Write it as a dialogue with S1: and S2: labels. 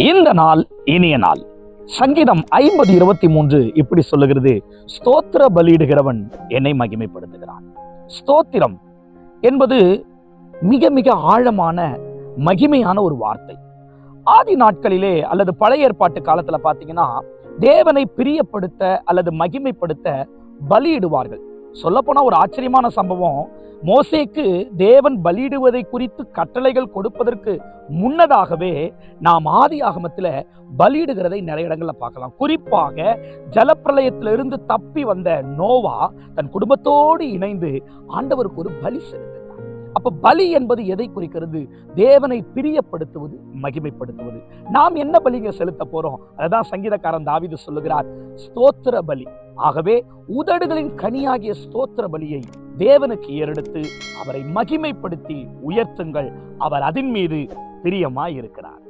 S1: இந்த நாள் இனிய நாள். சங்கீதம் 50:23 இப்படி சொல்லுகிறது, ஸ்தோத்திர பலியிடுகிறவன் என்னை மகிமைப்படுத்துகிறான். ஸ்தோத்திரம் என்பது மிக மிக ஆழமான மகிமையான ஒரு வார்த்தை. ஆதி நாட்களிலே அல்லது பழைய ஏற்பாட்டு காலத்துல பாத்தீங்கன்னா, தேவனை பிரியப்படுத்த அல்லது மகிமைப்படுத்த பலியிடுவார்கள். சொல்ல போனா ஒரு ஆச்சரியமான சம்பவம், மோசேக்கு தேவன் பலியிடுவதை குறித்து கட்டளைகள் கொடுப்பதற்கு முன்னதாகவே நாம் ஆதி ஆகமத்தில் பலியிடுகிறதை நிறைய இடங்கள்ல பார்க்கலாம். குறிப்பாக ஜலப்பிரளயத்திலிருந்து தப்பி வந்த நோவா தன் குடும்பத்தோடு இணைந்து ஆண்டவருக்கு ஒரு பலி செலுத்தினார். அப்ப பலி என்பது எதை குறிக்கிறது? தேவனை பிரியப்படுத்துவது, மகிமைப்படுத்துவது. நாம் என்ன பலிங்க செலுத்த போறோம்? அதான் சங்கீதக்காரன் தாவீது சொல்லுகிறார், ஸ்தோத்திர பலி. ஆகவே உதடுகளின் கனியாகிய ஸ்தோத்திர பலியை தேவனுக்கு ஏறெடுத்து அவரை மகிமைப்படுத்தி உயர்த்துங்கள். அவர் அதன் மீது பிரியமாய் இருக்கிறார்.